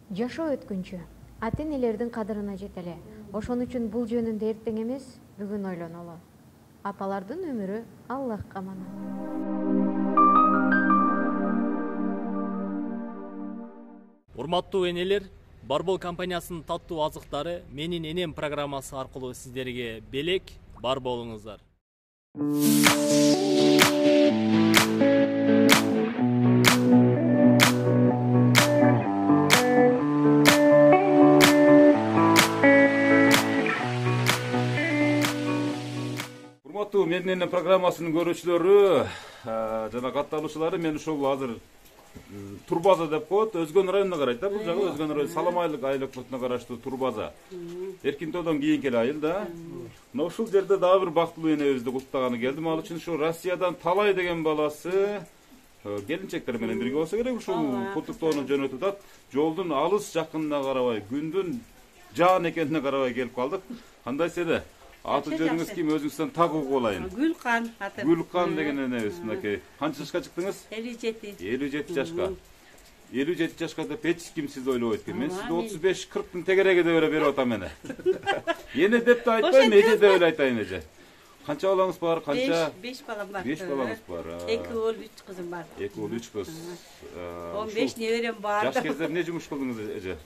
Жашоо өткүнчү ата-энелердин кадырына жетеле. Ошон үчүн бул жөнүндө эртең эмес, бүгүн ойлонолу. Апалардын өмүрү Аллахка аманат. Урматтуу энелер, Барбол компаниясынын таттуу азыктары Менин энем программасы аркылуу сиздерге белек, бар болуңуздар. Урматтуу Менин энем программасынын көрүүчүлөрү, жана катталуучулары, мен ушул азыр Турбаза деп коет, Өзгөн районуна карайт да, бул жагы Өзгөн району Саламайлык айыл өкмөтүнө караштуу Турбаза. Эркинтоодон кийинки эле айыл да. Мына ушул жерде дагы бир бактылуу энебизди куттуктаганы келдим. Ал үчүн ушу Россиядан Талай деген баласы келинчектер менен бирге болсо керек, ушул куттуктоону жөнөтүп атат. Жолдун алыс жакынына карабай, күндүн жаан экенине карабай келип калдык. Кандай селе? Аты жөнүңүз ким, өзүңүздөн так угуп алайын? Гүлкан атым. Гүлкан деген энебиз мынакей. Канча жашка чыктыңыз? 57. 57 жашка. 57 жашка деп эч ким сизди ойлобойт экен. Мен сизди 35-40тын тегереги деп эле берип атам эне. Эне деп да айтпайм, эже деп эле айтайын эже. Канча балаңыз бар? Канча? 5 балам бар. 5 балаңыз бар. 2 уул, 3 кызым бар. 2 уул, 3 кыз. 15 неберем бар. Жаш кезде эмне жумуш кылдыңыз эже?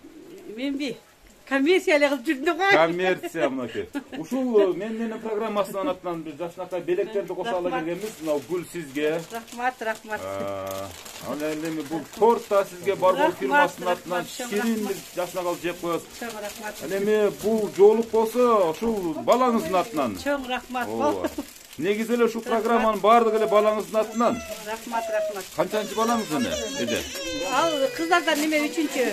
Мен коммерциялык кылып жүрдүм го. Коммерция мынакей. Ушул Менин программасынын атынан биз жашнакай белектерди кошо ала келгенбиз. Мына гүл сизге. Рахмат. Ал эми бул торт да сизге Барбол фирмасынын атынан ширин бир жашнак алып жеп коебуз. Чоң рахмат. Ал эми бул жоолук болсо ушул балаңыздын атынан. Чоң рахмат. Негизи эле ушул программанын баардыгы эле балаңыздын атынан. Рахмат. Канчанчы балаңыз эне? Эже. Ал кыздардан неме 3-чү.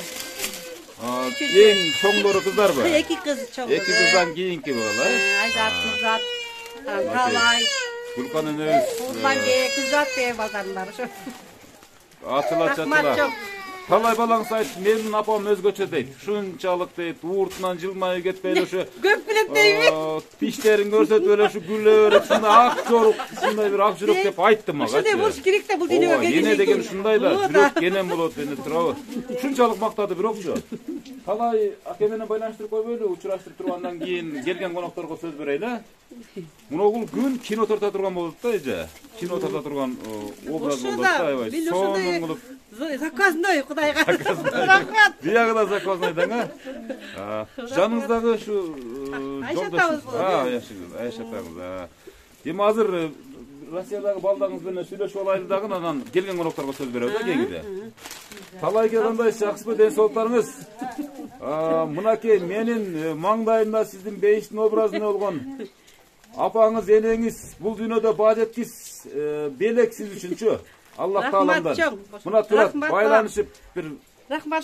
Эң чоңдору кыздарбы? 2 кыз чоң. 2 кыздан кийинки бала. Айзат, Нурзат, Талай. Гүлкан энебиз. Улан кыздар балдарым бар ошо. Атыла. Талай балаңыз айтты, менин апам өзгөчө дейт. Ушунчалык дейт, ууртунан жылмайып кетпей эле ошо. Көп билет дейби? Тиштерин көрсөтүп эле ушу күлөөрөк, ушундай ак жорук, ушундай бир ак жүрөк деп айтты мага. Ушундай болуш керек да, бул дүйнөгө келген. Эне деген ушундай да, жүрөк кенен болот эне туурабы? Ушунчалык мактады бирокчу. Талай аке менен байланыштырып койбойлу, учураштырып тургандан кийин келген конокторго сөз берейли. Муногул күн кино тарта турган болот да эже. Кино тарта турган образ болот да, аябай. Сонун кылып. Заказной, кудайга. Рахмат. Биягы да заказной да. Жаныңыздагы ушу Айшатабыз болот. Айшатабыз. Эми азыр Россиядагы балдаңыз менен сүйлөшүп алайлы дагы, анан келген конокторго сөз беребиз да кеңиде. Талайга кандай жакшыбы, ден соолуктарыңыз? Мынакей менин маңдайымда сиздин бейиштин образында болгон апаңыз, энеңиз бул дүйнөдө баа жеткис белек сиз үчүнчү. Аллах тааландан. Мына турат байланышып бир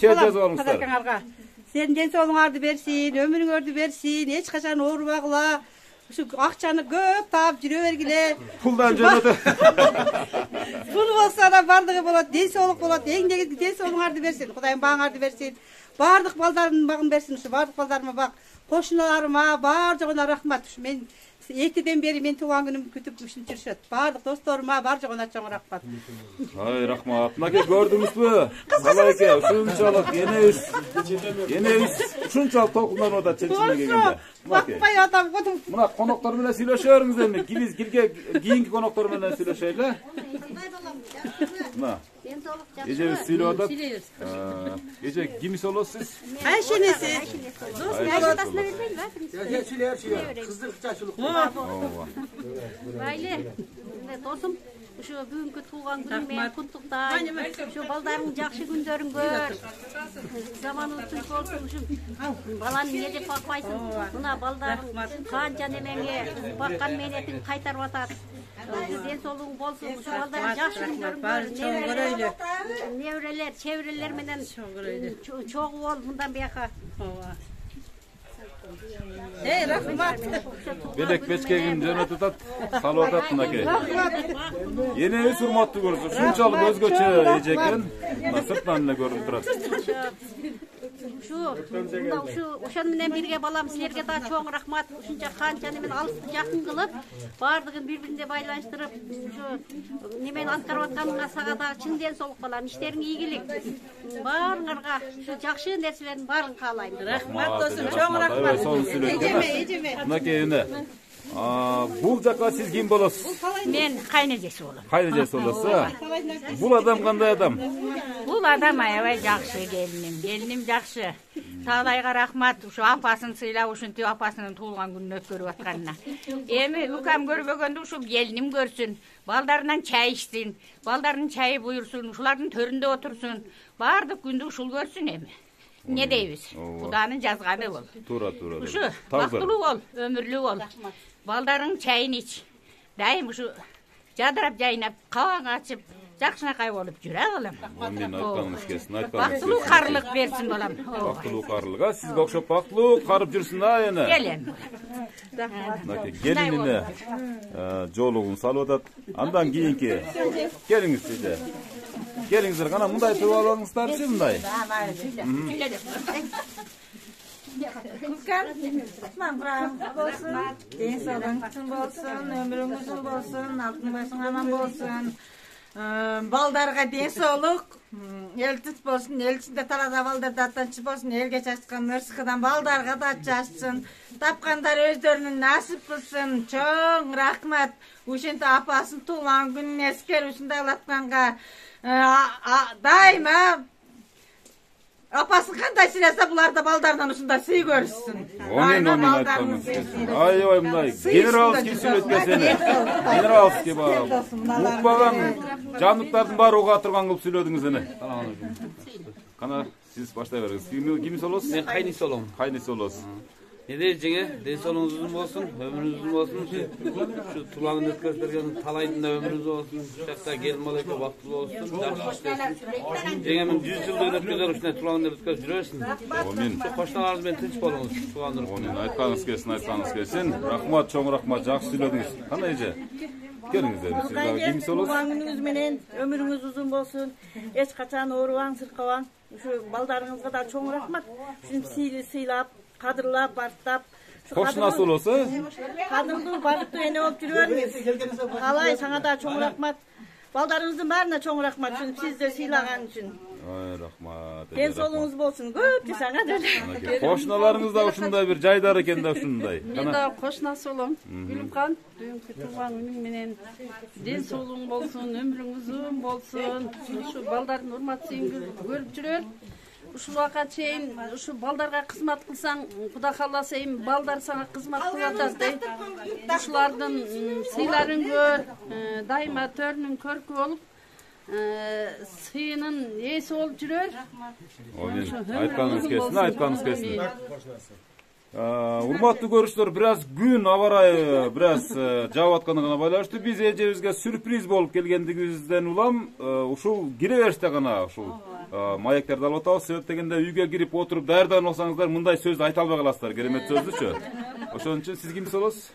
чек жазып алыңыздар. Сен ден соолугуңарды берсин, өмүрүңөрдү берсин, эч качан оорубагыла. Ушу акчаны көп таап жүрө бергиле. Пулдан жөнөтө. Пул болсо да бардыгы болот, ден соолук болот. Эң негизи ден соолугуңарды берсин, Кудайым бааңарды берсин. Бардык балдарымдын багын берсин, ушу бардык балдарыма бак. Кошуналарыма бар жогуна рахмат. Ушу мен эртеден бери мен тууган күнүмдү күтүп ушинтип жүрүшөт. Бардык досторума бар жогуна чоң рахмат. Ай, рахмат. Мынакей көрдүңүзбү? Алайке, ушунчалык энебиз ушунчалык толкунданып атат чечимге келгенде. Бакпай атам кудум. Мына коноктор менен сүйлөшөрүңүз эми. Биз кийинки коноктор менен сүйлөшөйлү. Мына. Эжебиз сүйлөп атат. Эже кимис болосуз? Айшенеси. Айшатасына бербейли ба? Кыздыр чачылык. Байле, досум, ушу бүгүнкү туулган күнүң менен куттуктайм. Ушу балдарың жакшы күндөрүң көр. Заманыбыз түз болсун, ушу баланы эмне деп бакпайсың? Мына балдарың канча немеңе баккан мээнетиң кайтарып атат. Ден соолугуң болсун, ушу балдарың жакшы күндөрүң көр. Неберелер, чебирелер менен чогуу бол мындан бияка. Рахмат. Белек бечкегин жөнөтүп атат, салып атат мынакей. Энебиз урматтуу көрсө, ушунчалык өзгөчө эже экен. Мына сыртынан эле көрүнүп турат. ошону менен бирге балам силерге да чоң рахмат. Ушунча канчаны мен алысты жакын кылып, бардыгын бири-бирине байланыштырып, ушу немени аткарып атканга сага да чын ден соолук балам, иштериң ийгилик. Баарыңарга ушу жакшы нерселердин баарын каалайм. Рахмат досум, чоң рахмат. Эжеме. Мынакей бул жака сиз ким болосуз? Мен кайнежеси болом. Кайнежеси болосуз. Бул адам кандай адам? Бул адам аябай жакшы келиним. Келиним жакшы. Таалайга рахмат. Ушу апасын сыйлап, ушинтип апасынын туулган күнүн өткөрүп атканына. Эми укам көрбөгөндө ушу келиним көрсүн. Балдарынан чай ичсин. Балдарынын чайы буйрсун, ушулардын төрүндө отурсун. Баардык күндү ушул көрсүн эми. Не дейбиз? Куданын жазганы бол. Туура. Ушу бактылуу бол, өмүрлүү бол. Балдарың чайын ич. Дайым ушу жадырап жайнап, кабаң ачып, жакшынакай болуп жүрө балам. Мен айтканыңыз келсин, Бактылуу карылык берсин балам. Бактылуу карылык. Сизге окшоп бактылуу карып жүрсүн эне. Келем. Келинине жолугун салып атат. Андан кийинки келиңиз сизде. Келиңиздер, кана мындай туруп алыңыздарчы мындай. Kuzkan, mamram bolsun, den soğuğun bolsun, ömrün uzun bolsun, altın başın aman bolsun. Baldarga den soğuk, elçiz bolsun, elçinde talada baldarda attançı bolsun, elge çaşkan ırsıkıdan baldarga da çaşsın. Tapkanlar özlerinin nasip kılsın, çoğun rahmat. Uşente apasın tuğlan günün esker uşunda alatkanga daima apasın kanday silese bular da baldardan uşunda sıy görürsün. Omen aytkanыңыз келсин. Ай мындай генералский сүйлөп келсени. Генералский баа. Укпаган жандыктардын баары уга турган кылып сүйлөдүңүз эне. Кана сиз баштай бериңиз. Ким болосуз? Мен кайнысы болом. Кайнысы болосуз. Неде жеңе, ден соолугуңуз узун болсун, өмүрүңүз узун болсун. Ушу тулаңын өткөрүп берген талайдын өмүрүңүз болсун. Ушакта келин бала эке бактылуу болсун, жакшы иштесин. Жеңемин 100 жылдыгын өткөзөр ушундай тулаңын өткөрүп жүрөсүн. Амин. Коштоңарыңыз менен тынч болуңуз, туугандыр. Амин. Айтканыңыз келсин. Рахмат, чоң рахмат, жакшы сүйлөдүңүз. Кандай эже? Келиңиздер. Сиз дагы кимси болосуз? Туғаныңыз менен өмүрүңүз узун болсун. Эч качан оорубаң, сыркабаң. Ушу балдарыңызга да чоң рахмат. Ушинтип сыйлап, кадырлап, бартап. Кошунасы болосу? Кадырлуу, бактылуу эне болуп жүрөбүңүз. Калай, сага да чоң рахмат. Балдарыңыздын баарына чоң рахмат. Ушинтип сизди сыйлаган үчүн. Рахмат. Ден соолугуңуз болсун. Көп жашаңа деле. Кошуналарыңыз да ушундай бир жайдар экен да ушундай. Мен да кошунасы болом. Гүлүмкан, бүгүнкү туулган күнүң менен ден соолугуң болсун, өмүрүң узун болсун. Ушу балдардын урмат-сүйүүн көрүп жүрөр. Ушул убакка чейин ушу балдарга кызмат кылсаң, Кудай кааласа эми балдар сага кызмат кылып атат. Ушулардын сыйларын көр, дайыма төрүнүн көркү болуп, сыйынын ээси болуп жүрөр. Айтканыңыз келсин. Урматтуу көрүүчүлөр, бир аз күн аба ырайы бир аз жаап атканына байланыштуу биз эжебизге сюрприз болуп келгендигибизден улам ушул кире бериште гана ушул маектерди алып атабыз. Себеп дегенде үйгө кирип отуруп даярданып алсаңыздар мындай сөздү айта албай каласыздар, керемет сөздүчү. Ошон үчүн сиз кимси болосуз?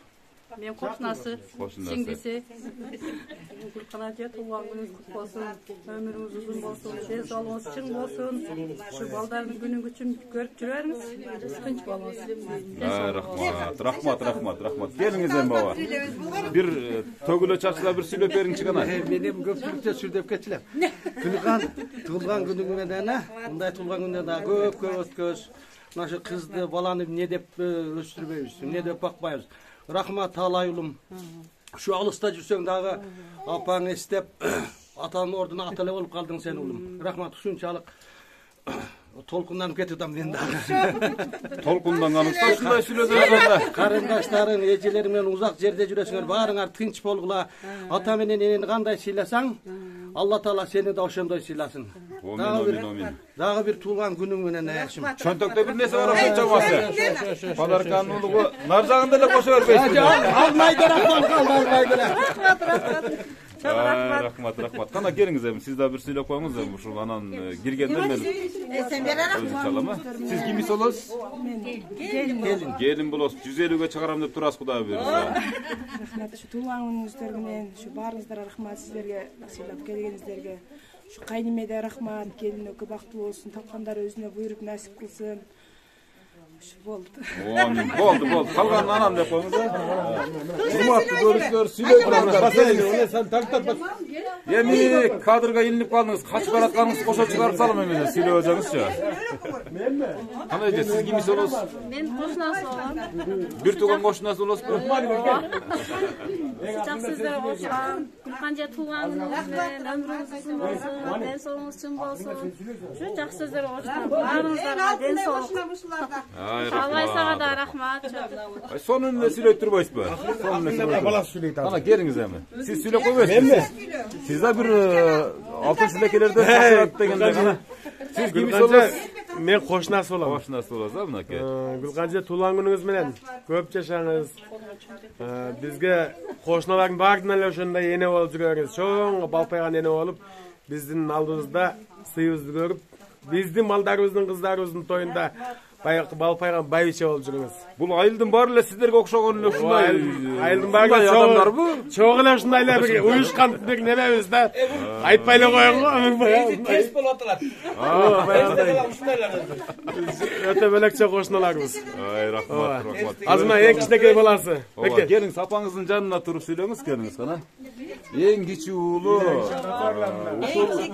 Мен кошунасы, сиңдиси. Гүлкан ажа туулган күнүңүз куту болсун, өмүрүңүз узун болсун, ден соолугуңуз чың болсун. Ушу балдардын күнү күчүн көрүп жүрөңүз, тынч болуңуз. Рахмат. Келиңиз эми баба. Бир төгүлө чачыла бир сүйлөп бериңчи гана. Менин көпчүлүктө сүйлөп кетчилем. Гүлкан туулган күнүң менен, мындай туулган күндө да көп өткөз. Мына шу кызды, баланы эмне деп өстүрбөйбүз, эмне деп бакпайбыз. Рахмат Таалай улум. Şu алыста жүрсөң дагы апаң эстеп, атанын ордуна ата эле болуп калдың сен улум. Рахмат, ушунчалык толкунданып кетип атам мен дагы. Толкунданганыңызда ушундай сүйлөдүңүз. Карындаштарың, эжелериң менен узак жерде жүрөсүңөр, баарыңар тынч болгула. Ата менен энени кандай сыйласаң, Алла Таала сени да ошондой сыйласын. Дагы бир туулган күнүң менен аякшым. Чөнтөктө бир нерсе бар экен чамасы. Подарканын улугу нар жагында эле кошо бербейсиз. Алмай берем. Рахмат. Кана келиңиз эми, сиз да бир сүйлөп коюңуз эми ушул анан киргенде мен. Сен беререм. Сиз кимис болосуз? Келин болосуз. 150ге чыгарам деп турасыз, Кудай буйрса. Рахмат, ушу туулган күнүңүздөр менен ушу баарыңыздарга рахмат, сиздерге сыйлап келгениңиздерге. Şu kaynimede rahmat, gelin ökü baktı olsun, tapkanlar özüne buyurup nasip kılsın. Şu oldu. Oldu. Kalgan anam ne koyunuz da? Hurmatlı görüşler, söyle. Sen tak bak. Yemi kadırga ilinip kaldınız, kaç baratkanınız koşa çıkarıp salım hemen, söyle hocamız ya. Kanay de, siz kimisi olursunuz? Men koşnası olan. Bir tuğan koşunası olursunuz mu? Sıcak sözler olsun. Gülkanca tuğanınız bilen, ömrünüz uzun olsun, den soluğunuz için olsun. Şu jak sözler olsun. Barınızlarga den soluk. Allah sana da rahmat. Sonunu ne söyleyip durmayız mı? Sonunu ne söyleyip Ana geliniz hemen. Siz söyle koyuyorsunuz. Siz de bir altın silekelerde saçırat degende kana. Siz kimisi olursunuz? Men koşnası olam. Koşnası olasiz mı aka? Gülkanca tuğlan günüңüz menen köp yaşaňyz. Bizge koşnalarning barından ele ошондой эне болуp жүрөбүz. Çoğun balpaygan эне olup bizdin aldığımızda sıyыбызды görüp bizdin maldarыбыздын kızlarыбыздын toyunda bayakı balpaygan bayıça olup жүрüңüz. Bul ayıldın bar ele sizlerge okşagan ele şunday. Ayıldın bar ele adamlar bu. Çoğun ele şunday ele bir uyuşkan bir nememiz da aytpay ele koyun. Kes bolup oturat. Öte bölekçe koşnalarыбыз. Ay rahmat. Azma en kiçinekey balası. Peki gelin sapanızın canına turup söylüyorsunuz geliniz kana. En kiçi uğulu.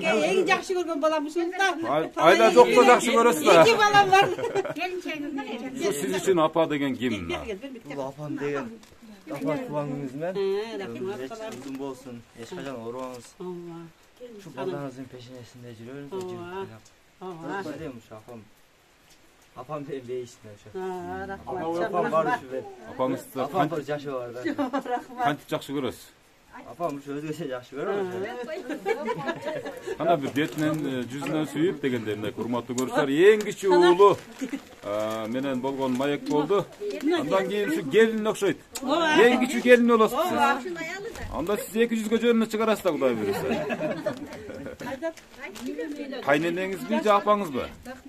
En jakşı görgön balammışsın da. Ayla çok da jakşı görürsün da. İki balam var. Şu siz için apa degen kim? Bu apam degen. Apa tuğan günüz men. Uzun bolsun. Eşkajan oruğanız. Şu ballarınızın peşinesinde жүрөбүz. Apa demiş apam. Apam benim değişti şu. Apam var şu ben. Apanız da apam bir jaşı var da. Kantip jakşı görürsüz? Apam şu özgöçe jakşı görüyor. Ana bir betinen yüzünden süyüp degende mine hurmatly görüşler en kiçi uğulu menen bolgon mayak boldu. Andan keyin şu gelin okşayt. En kiçi gelin olasız. Anda siz 200 jönüne çıkarasız da Kuday berese. Kayneneniz mi apanız mı?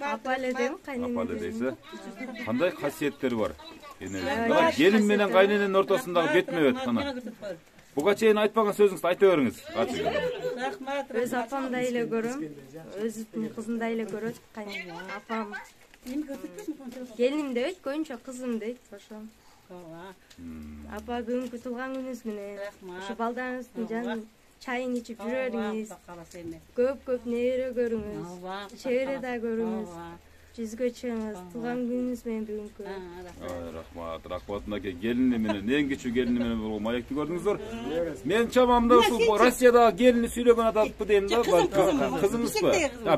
Apale deyim, kayneneniz. Apale deyse. Kanday kasiyetleri var? Gelin menen kaynenenin ortasındağı betmebet kana. Buga çeyin aytpagan sözüңüzді ayta бериңиz. Öz apam da ile görüm. Özümün kızım da ile görüp apam. Gelinim deyt, koyunça kızım deyt. Apa bugünkü tuğan günüz menen. Şu baldarınыздın canın çayın içip жүрөриңиz. Köp nere görüңüz. Çevrede görüңüz. Жүзгө чыгыңыз, туган күнүңүз менен бүгүнкү. Рахмат мынакей келини менен, эң кичүү келини менен бул маекти көрдүңүздөр. Мен чамамда ушул Россиядагы келини сүйлөгөн ататпы дейм да, кызыңызбы?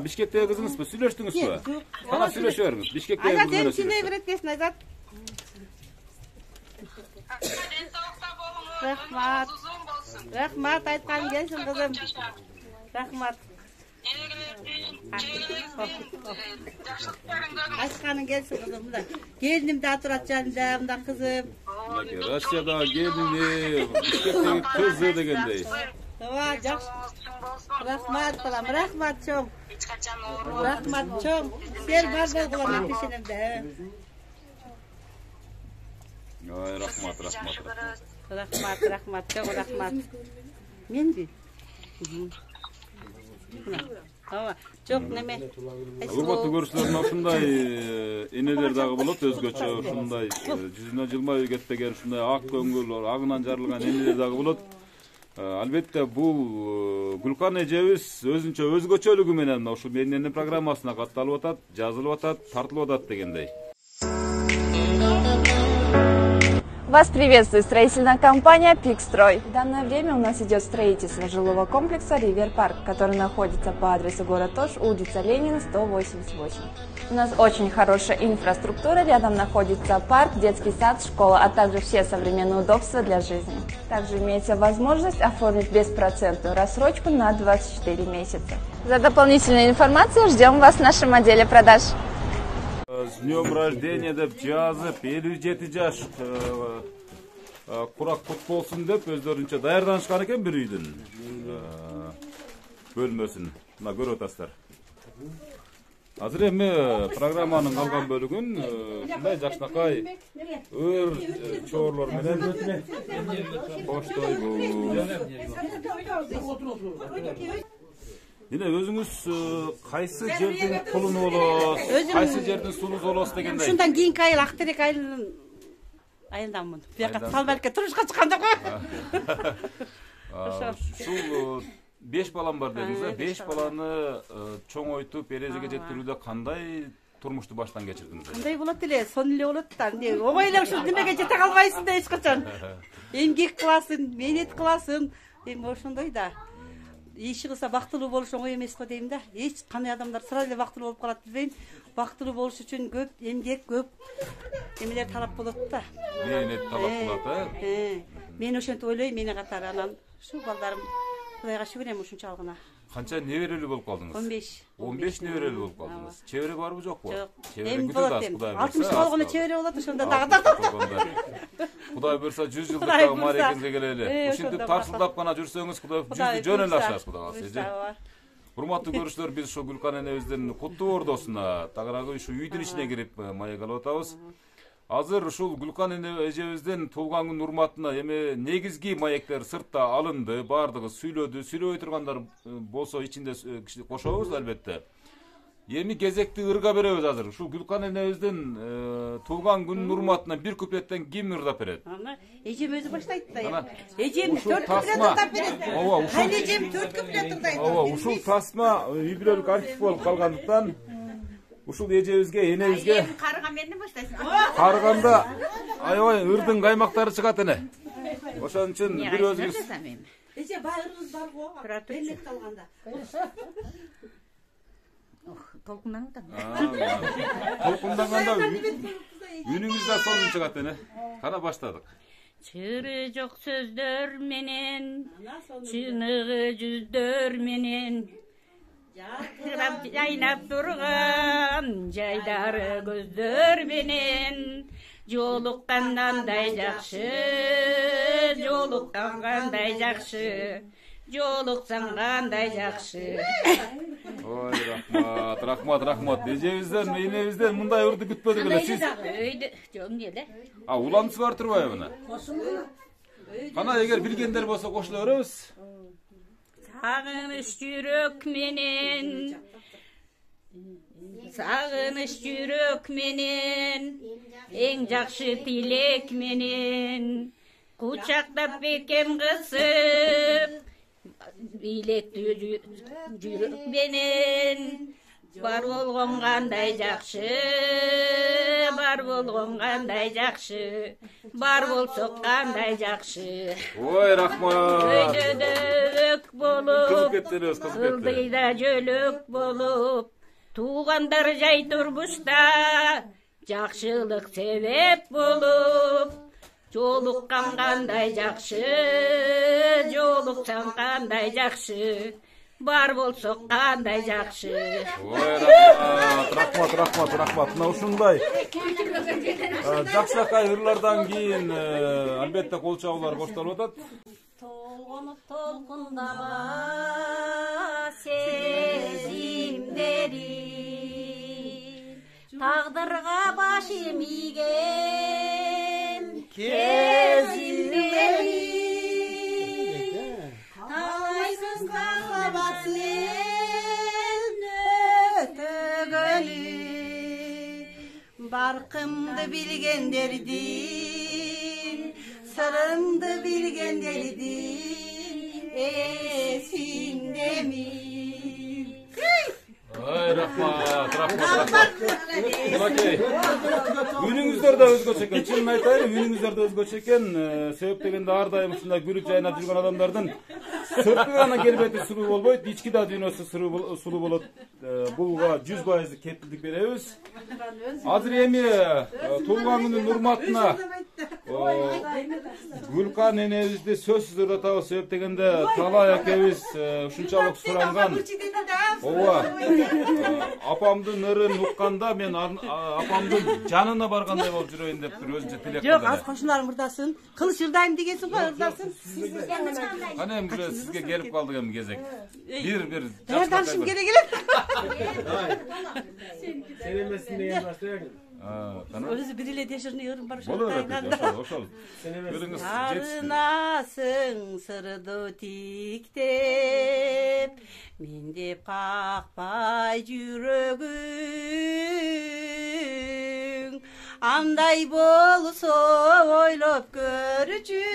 Бишкектеги кызыңызбы? Сүйлөштүңүзбү? Кана сүйлөшө бериңиз. Бишкектеги кызы менен сүйлөшүңүз. Rahmat. Rahmat aytkan gelsin kızım. Rahmat. Aşkanın gelsin kızım. Gelinim de oturat canında, bunda kızım. Rossiyada gelini, Bişkekteki kızı degendey. Rahmat balam, rahmat çoğum. Rahmat çoğum. Sen var bol bulamın peşinemde. Ay rahmat. Rahmat, çok rahmat. Men de. Çok neme. Hurmatly görüşlerim ушундай энелер дагы болот өзгөчө ушундай жүзүнө жылмай кетпеген ушундай ак көңүл агынан жарылган энелер дагы болот. Албетте бул Гүлкан эжебиз өзүнчө өзгөчөлүгү менен ушул менин программасына катталып атат, жазылып атат, тартылып атат дегендей. Вас приветствует строительная компания «Пикстрой». В данное время у нас идет строительство жилого комплекса «Ривер-парк», который находится по адресу город Ош, улица Ленина, 188. У нас очень хорошая инфраструктура, рядом находится парк, детский сад, школа, а также все современные удобства для жизни. Также имеется возможность оформить беспроцентную рассрочку на 24 месяца. За дополнительную информацию ждем вас в нашем отделе продаж. С днем рождения деп жазып 57 жаш курак кут болсун деп өздөрүнчө даярданышкан экен бир үйдүн бөлмөсүн. Мына көрүп атасыздар. Азыр эми программанын калган бөлүгүн ушундай жакшынакай өр чоорлор менен коштойбуз. Эне өзүңүз кайсы жердин кулуну болосуз? Кайсы жердин сулуусу болосуз дегендей. Ушундан кийинки айыл Актерек айылынданмын. Буяка Салмаликке турушка чыккан жок. Ушул 5 балам бар дедиңиз, 5 баланы чоңойтуп, эрежеге жеткирүүдө кандай турмушту баштан кечирдиңиз? Кандай болот эле, сонун эле болот да. Обой эле ушул немеге жете калбайсың да эч качан. Эмгек кыласың, мээнет кыласың. Эми ошондой да. Иши кылса бактылуу болуш оңой эмес го дейм да. Эч кандай адамдар сразу эле бактылуу болуп калат дебейм. Бактылуу болуш үчүн көп эмгек, көп эмелер талап болот да. Мээнет талап болот, Мен ошентип ойлойм, мени катары анан ушул балдарым Кудайга шүгүр эми ушунчалыгына. Канча неберелүү болуп калдыңыз? 15. 15 неберелүү болуп калдыңыз. Чебере барбы жокпу? Жок. Чебере болот эми. 60 болгондо чебере болот, ошондо дагы Кудай буйрса 100 жылдык дагы маарекенге келели. Ушинтип тарсылдап гана жүрсөңүз, Кудай 100 жөн эле ашат, Кудай калса. Урматтуу көрүүчүлөр, биз ушул Гүлкан энебиздин куттуу ордосуна, тагыраагы ушу үйдүн ичине кирип маек алып атабыз. Азыр ушул Гүлкан эжебиздин туулган күн урматына эми негизги маектер сыртта алынды, бардыгы сүйлөдү, сүйлөбөй тургандар болсо ичинде кошобуз албетте. Эми кезекти ырга беребиз азыр. Ушул Гүлкан энебиздин туулган күнүнүн урматына бир куплеттен ким ырдап берет? Эжем өзү баштайт да. Эжем 4 куплет ырдап берет. Ушул эжем 4 куплет ырдайт. Ушул тасма үй-бүлөлүк архив болуп калгандыктан ушул эжебизге, энебизге карыган менден баштайсың. Карыганда аябай ырдын каймактары чыгат эне. Ошон үчүн бир өзүңүз. Эже бай ыргыз бар го. Элек алганда. Толкунданганда. Толкунданганда үнүңүз да сонун чыгат эне. Кана баштадык. Чыры жок сөздөр менен, чыныгы жүздөр менен жайнап турган жайдары көздөр менен жолуккандай жакшы, жолуккан кандай жакшы, жолуксаң кандай жакшы. Ой, рахмат. Эжебизден, энебизден мындай ырды күтпөдүк эле. Сиз жолум келди. Уланысы бар турбайбы мына? Кана эгер билгендер болсо кошула беребиз. Сагыныч жүрөк менен, сагыныч жүрөк менен, эң жакшы тилек менен, кучактап бекем кысып, бийлектүү жүрөк менен, бар болгон кандай жакшы, бар болгон кандай жакшы, бар болсо кандай жакшы. Ой, рахмат. Өйдөдөк болуп, ылдыйда жөлөк болуп, туугандар жай турмушта, жакшылык себеп болуп, жолуккан кандай жакшы, жолуксаң кандай жакшы, бар болсо кандай жакшы. Ой, рахмат. Мына ушундай жакшакай ырлардан кийин албетте кол чабуулар коштолуп атат. Толгонуп толкундаба сезимдери, тагдырга башым ийген кезимдери, талайсыз махаббатсыз өтөгөнү, баркымды билгендердин, сырымды билгендердин эсиндеми. Ой, рахмат. Үнүңүздөр да өзгөчө экен. Чынын айтайын, үнүңүздөр да өзгөчө экен. Себеп дегенде ар дайым ушундай күлүп жайнап жүргөн адамдардын сырты гана келбети сулуу болбойт, ички да дүйнөсү сулуу болот. Буга 100% кепилдик беребиз. Азыр эми туулган күнүнүн урматына Гүлкан энебизди сөзсүз ырдатабыз. Себеп дегенде талай экебиз ушунчалык суранган. Ооба. Апамдын ырын укканда мен апамдын жанына баргандай болуп жүрөйүн деп туруп өзүнчө тилек кылды. Жок, аз кошуналарым ырдасын. Кылыч ырдайм дегенсиң го, ырдасын. Кана эми сизге келип калдык эми кезек. Бир даярданышым керек эле. Сен эмесин деген баштайбы. Өзü bir ile deşirini yorum var. Olur ошол. Көрүңүз, Арынасың сырды тиктеп, мен деп какпай жүрөгүң. Андай болсо ойлоп көрчү,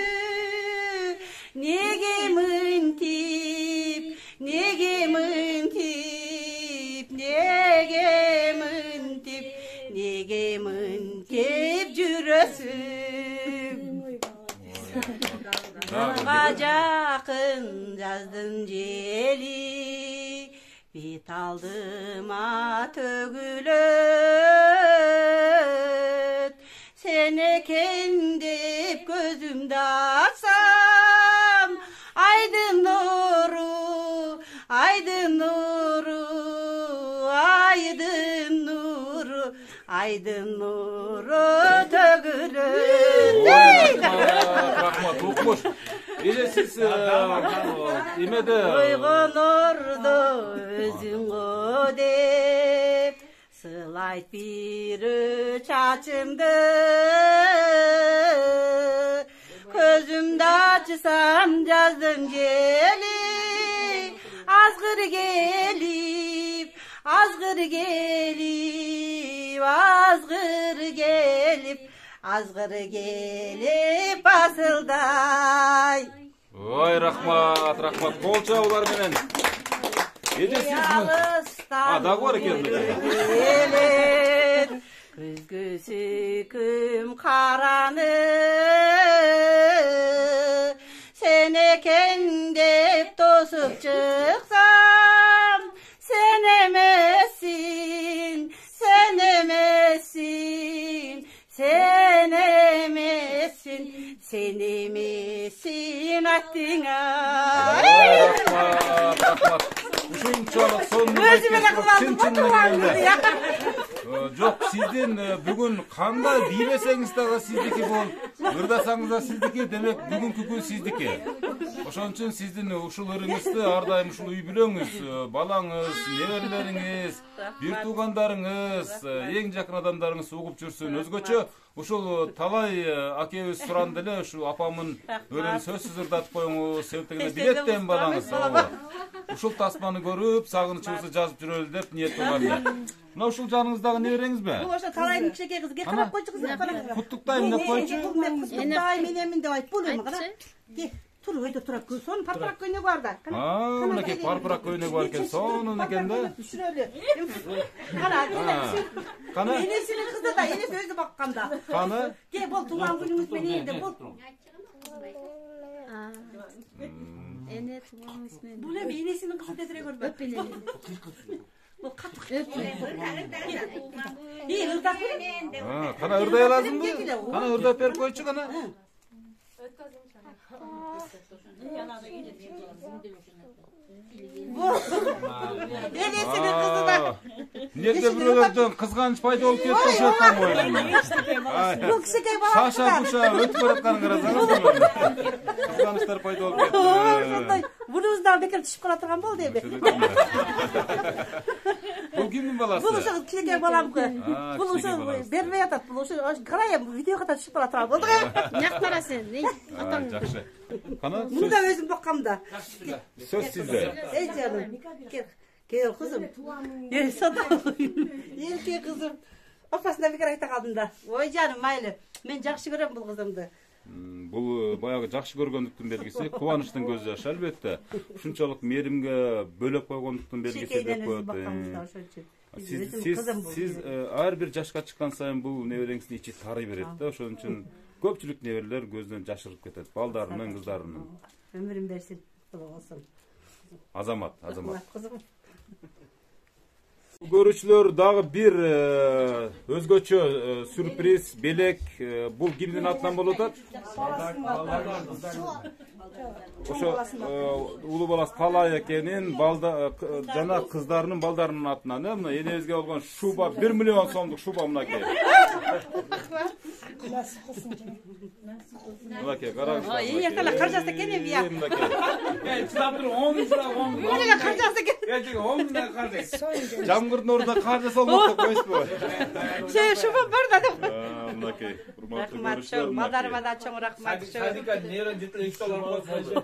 неге мынтип, неге мынтип, неге мынтип, неге мынтип жүрөсүң. Нурга жакын жаздын жели, бет алдыма төгүлөт. Сен экен деп көзүмдү ачсам, айдын нуру, айдын нуру, айдын нуру, айдын нуру төгүлөт. Рахмат, укмуш. Эле сиз эмеде Ойгонорду өзүңгө деп, сылайт бир чачымды. Көзүмдү ачсам жаздын жели, азгыр келип, азгыр келип, азгыр келип, азгыр келип асылдай. Ой, рахмат, рахмат. Кол чабуулар менен. Эже сиз дагы бар экен. Көзгөсү күм караны, сен экен деп тосуп чыксам, сен эмессиң, сен эмессиң, сен эмессиң, сен эмессиң аттыңа. Рахмат, рахмат. Ушунчалык сонун жок, сиздин бүгүн кандай бийлесеңиз дагы сиздики бул, ырдасаңыз да сиздики, демек бүгүнкү күн сиздики. Ошон үчүн сиздин ушул ырыңызды ар дайым ушул үй бүлөңүз, балаңыз, неберелериңиз, бир туугандарыңыз, эң жакын адамдарыңыз угуп жүрсүн. Өзгөчө ушул талай акебиз суранды эле, ушул апамын өлөн сөзсүз ырдатып коюңуз, себептегенде билеттен балаңыз. Ушул тасманы көрүп, сагынычыбызды жазып жүрөлү деп ниет кылган. Мына ушул жаныңыздагы небереңизби? Бул ошо талайдын кичинекей кызы. Карап койчу кызым, карап. Куттуктайм деп койчу. Куттуктайм менемин деп айт. Бул эми кара. Тур, өйдө тура. Сонун парпырак көйнөгү бар да. Мынакей парпырак көйнөгү бар экен, сонун экен да. Түшүрөлү. Кана, энесинин кызы да, энеси өзү бакканда. Каны? Ке, бул туулган күнүңүз менен деп бул. Эне туулган менен. Бул эми энесинин кызы десире көрбөп. Бул катык. Ырдап берем. Кана ырдай аласыңбы? Кана ырдап берип койчу кана. Энесинин кызы да. Эмнеге бирөөлөрдөн кызганыч пайда болуп кетип жаткан коюлар. Бул кичинекей бала. Шаша буша өтүп баратканын карасаңыз. Кызганычтар пайда болуп кетти. Бурубуздан бекер түшүп кала турган болду эми. Бул кимдин баласы? Бул ошо кичинекей баламкы. Бул ошо бербей атат. Бул ошо карайм, видеого ката түшүп кала турган болду. Нак барасың, Жакшы. Кана Муну да өзүм баккам да. Сөз сизде. Эй жаным. Кел кызым. Сада. Эрке кызым. Апасына бекер айта калдым да. Ой жаным, майлы. Мен жакшы көрөм бул кызымды. Бул баягы жакшы көргөндүктүн белгиси, кубанычтын көз жашы албетте. Ушунчалык мээримге бөлөп койгондуктун белгиси деп коет. Сиз ар бир жашка чыккан сайын бул небереңиздин ичи тарый берет да. Ошон үчүн көпчүлүк неберелер көздөн жашырып кетет, балдарынын, кыздарынын. Өмүрүн берсин, кулу болсун. Азамат. Көрүүчүлөр, дагы бир өзгөчө сюрприз, белек. Бул кимдин атынан болуп атат? Ошо улуу баласы Талай экенин жана кыздарынын балдарынын атынан, мына энебизге болгон шуба, 1 миллион сомдук шуба мынакей. Nasip kılsın canım. Mınакей, караңыздар. Ертеле кыржаса экен эми я. Чыдап туруп, 10 чыдап, 10. Эле кыржаса экен. Келчек 10 мындай кар дейт. Жамгырдын ордуна кар жасалмак деп коюшпу? Шуба бар да деп. Мынакей, урматтуу Рахмат, көрүүчүлөр. балдарыма да чоң рахмат. Садика нейрон жетилик иштолорун койсо.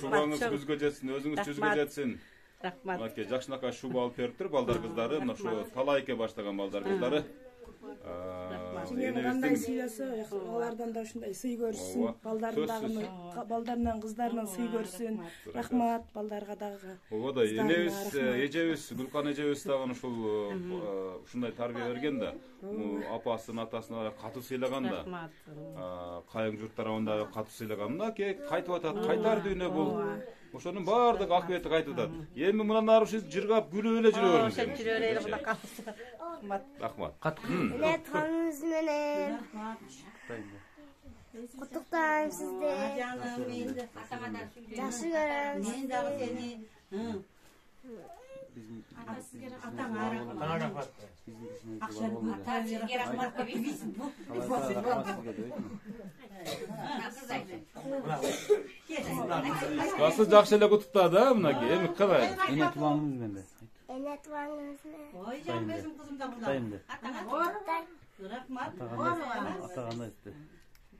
Шубаңыз күзгө жетсин, өзүңүз жүзгө жетсин. Рахмат. Мынакей, жакшынакай шуба алып бериптир балдар кыздары, мына ушу талайке баштаган балдар кыздары. Кандай сыйласа, алардан да ушундай сый көрсүн, балдарынан кыздарынан сый көрсүн. Рахмат балдарга дагы. Ооба да, энебиз, эжебиз, Гүлкан эжебиз дагы ушул ушундай тарбия берген да. Апасын, атасына катуу сыйлаган да. Кайын журт тарабында катуу сыйлаган. Мынакей кайтып атат, кайтар дүйнө бул. Ошонун баардык акыбети кайтып атат. Эми мындан ары ушинтип жыргап күлүп эле жүрө бериңиз. Ошентип жүрө берели мына калса. Рахмат. Рахмат. Эле тууганыңыз менен. Куттуктайм сизди. Жаным, мен де атаңадан Жакшы көрөм. Мен дагы сени. Атаңа рахмат. Сизге рахмат деп ийсиң. Касы жакшы эле куттуктады, мынакей. Эми калай? Эне тууганыңыз менен. Эне тууганыңыз менен. Ой, жан безим кызым да бурда. Атаңа рахмат. Ата-ана исте.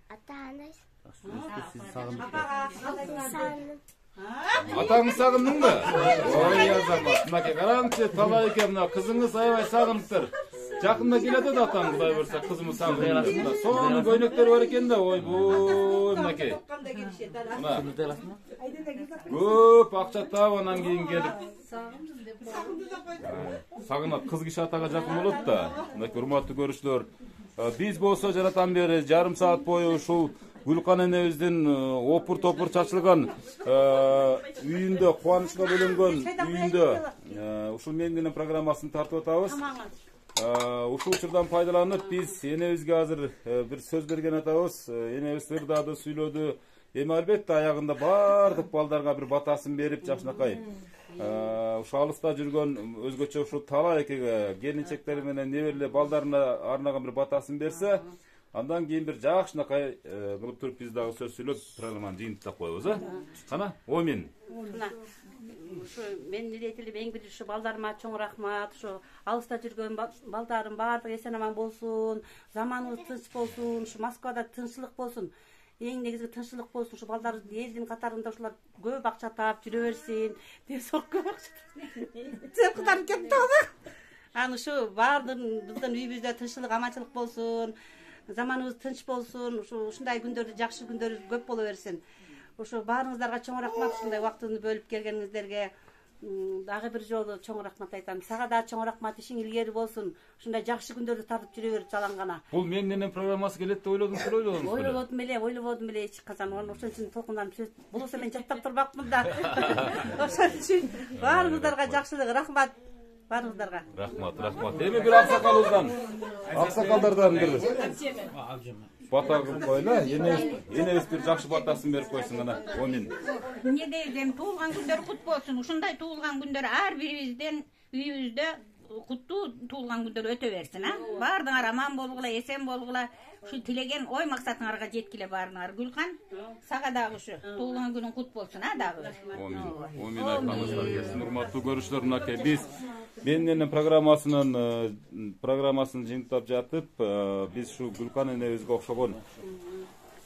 Ата-ана. Сиз сагындык. Сагындым. Атаңыз сагындыңбы? Ой, азамат. Мынакей караңызчы, талай экен мына кызыңыз аябай сагыныптыр. Жакында келет да атаң, Кудай буйрса кызымыз сагынды. Сонун көйнөктөр бар экен да, ойбой, мынакей. Көп акча таап анан кийин келип. Сагынат, кыз киши атага жакын болот да. Мынакей урматтуу көрүүчүлөр, биз болсо жаратан бери жарым саат бою ушул Гүлкан энебиздин опур-топур чачылган үйүндө, кубанычка бөлөнгөн үйүндө ушул мен менен программасын тартып атабыз. Ушул учурдан пайдаланып биз энебизге азыр бир сөз берген атабыз. Энебиз ырдады, сүйлөдү. Эми албетте аягында бардык балдарга бир батасын берип жакшынакай. Ушу алыста жүргөн өзгөчө ушу талайкеге келинчектери менен небереле балдарына арнаган бир батасын берсе, андан кийин бир жакшынакай кылып туруп биз дагы сөз сүйлөп программаны жыйынтыктап коебуз, Кана, Омин. Ушу мен не дейт элем, эң биринчи ушу балдарыма чоң рахмат. Ушу алыста жүргөн балдарым баардыгы эсен аман болсун, заманыбыз тынч болсун, ушу Москвада тынччылык болсун. Эң негизги тынччылык болсун, ушу балдар элдин катарында ушулар көп акча таап жүрө берсин. Десок көп акча. Сен катарып кетти ана. Аны ушу баардыгыбыздын үйүбүздө тынччылык, аманчылык болсун. Заманыбыз тынч болсун, ушундай күндөрдө жакшы күндөр көп боло берсин. Ушу баарыңыздарга чоң рахмат, ушундай убактыңызды бөлүп келгениңиздерге. Дагы бир жолу чоң рахмат айтам. Сага да чоң рахмат, ишиң илгери болсун. Ушундай жакшы күндөрдү тартып жүрө бер жалаңгана. Бул мен менен программасы келет деп ойлодуңуз беле? Ойлободум эле эч качан. Ошон үчүн толкунданып сөз. Болсо мен жаттап турбакмын да. Ошон үчүн баарыңыздарга жакшылык, рахмат. Баарыңыздарга. Рахмат. Эми бир аксакалдардан бир бата кылып койла. Энебиз бир жакшы батасын берип койсун гана. Омин. Не дейм, туулган күндөр кут болсун. Ушундай туулган күндөр ар бирибизден үйүбүздө куттуу туулган күндөр өтө берсин, Баардыгыңар аман болгула, эсен болгула. Ушу тилеген ой максатыңарга жеткиле баарыңар. Гүлкан, сага дагы ушу туулган күнүң кут болсун, дагы. Омин айтканыңыздар келсин. Урматтуу көрүүчүлөр, мынакей биз мен менен программасын жыйынтыктап жатып, биз ушу Гүлкан энебизге окшогон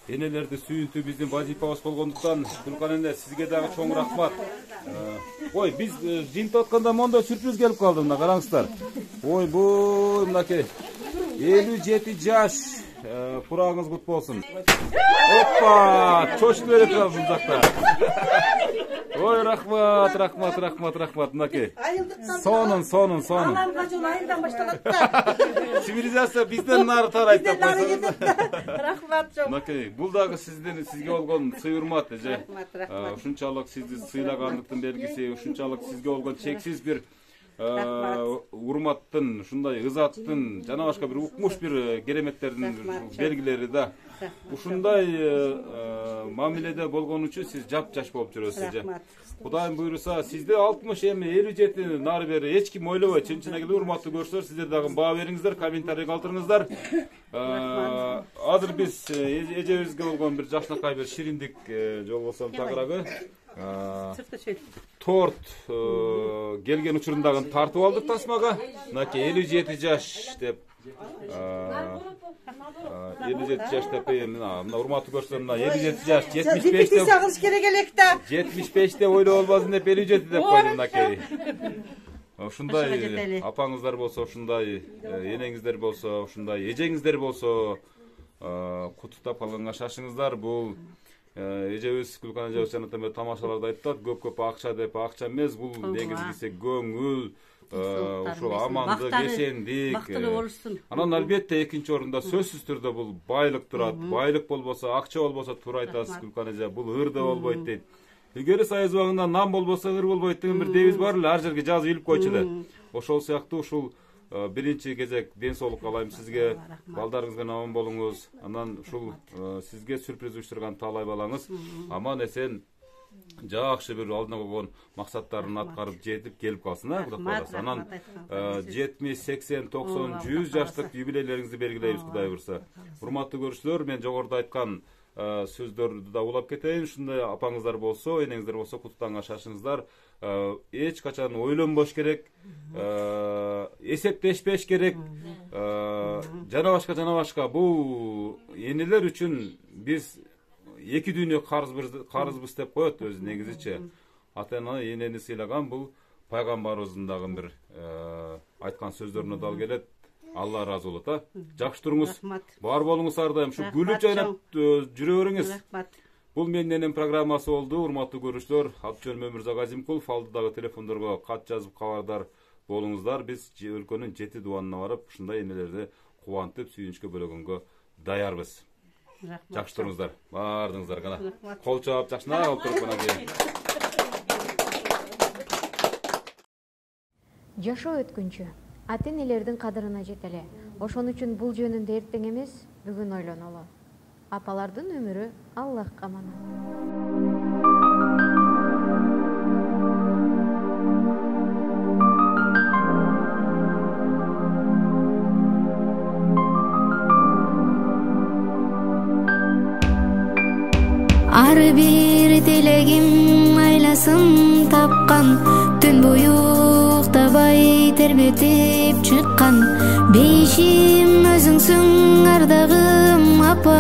энелерди сүйүнтүү биздин вазифабыз болгондуктан, Гүлкан эне, сизге дагы чоң рахмат. Ой, биз жыйынтып атканда мондой сюрприз келип калды, мына караңыздар. Ойбой, мынакей 57 жаш курагыңыз кут болсун. Оппа, чочуп берип бул жакта. Ой, рахмат, мынакей. Сонун. Аламга жол айылдан башталат да. Цивилизация бизден нары тарайт деп койсоңуз. Рахмат жол. Мынакей, бул дагы сизге болгон сый-урмат, эже. Ушунчалык сизди сыйлагандыктын белгиси, ушунчалык сизге болгон чексиз бир урматтын, ушундай ызаттын жана башка бир укмуш бир кереметтердин белгилери да. Ушундай мамиледе болгон үчүн сиз жап-жаш болуп жүрөсүз. Кудайым буйруса, сизде 60 эми 57 нары бери эч ким ойлобойт. Чын-чын эле урматтуу көрсөздөр, сиздер дагы баа бериңиздер, комментарий калтырыңыздар. Азыр биз эжебизге болгон бир жакшынакай бир шириндик жолбосо тагырагы торт келген учурундагы тартып алдык тасмага. Мынакей 57 жаш деп 57 жаш деп мына урматтуу көрсөздөр, мына 57 жаш 75 деп сагылыш керек элек да. 75 деп ойлоп албасын деп 57 деп койдум мынакей. Ушундай апаңыздар болсо, ушундай энеңиздер болсо, ушундай эжеңиздер болсо, куттуктап калганга шашыңыздар. Бул эжебиз Гүлкан эжебиз жана тамашаларда айтат, көп акча деп, акча эмес, бул негизгиси көңүл, ушул амандык, эсендик. Бактылуу болушсун. Анан албетте экинчи орунда сөзсүз түрдө бул байлык турат. Байлык болбосо, акча болбосо туура айтасыз Гүлкан эже, бул ыр да болбойт дейт. Эгер сайыз убагында нам болбосо ыр болбойт деген бир девиз бар эле, ар жерге жазып илип койчу эле. Ошол сыяктуу ушул биринчи кезек ден соолук каалайм сизге, балдарыңыз менен аман болуңуз. Анан ушул сизге сюрприз уюштурган таалай балаңыз аман эсен жакшы бир алдына койгон максаттарын аткарып жетип келип калсын, Кудай кааласа. Анан 70, 80, 90, 100 жаштык юбилейлериңизди белгилейбиз, Кудай буйруса. Урматтуу көрүүчүлөр, мен жогоруда айткан сөздөрдү да улап кетейин. Ушундай апаңыздар болсо, энеңиздер болсо, куттуктанга шашыңыздар. Эч качан ойлонбош керек, эсептешпеш керек. Жана башка бул энелер үчүн биз эки дүйнө карызбыз деп коет өзү негизичи. Ата-ана энени сыйлаган бул пайгамбарыбыздын дагы бир айткан сөздөрүнө дал келет. Алла ыраазы болот, жакшы туруңуз. Бар болуңуз ар дайым, ушу гүлүп жайнап жүрө бериңиз. Бул менин энем программасы болду. Урматтуу көрүүчүлөр, аты-жөнүм Өмүрзак Азимкул. Фалдыдагы телефондорго кат жазып кабардар болуңуздар. Биз өлкөнүн 7 дубанына барып, ушундай энелерди кубантып, сүйүнүчкө бөлөгөнгө даярбыз. Жакшы туруңуздар, баардыгыңыздар гана. Кол чаап жакшынак алып туруп гана кел. Жашоо өткүнчү ата-энелердин кадырына жетели. Ошон үчүн бул жөнүндө эртең эмес, бүгүн ойлонолу. Апалардын өмүрү Аллахка аманат. Ар бир тилегим айласын тапкан, түн бою уктабай тербетип чыккан. Бейишим өзүңсүң ардагым апа,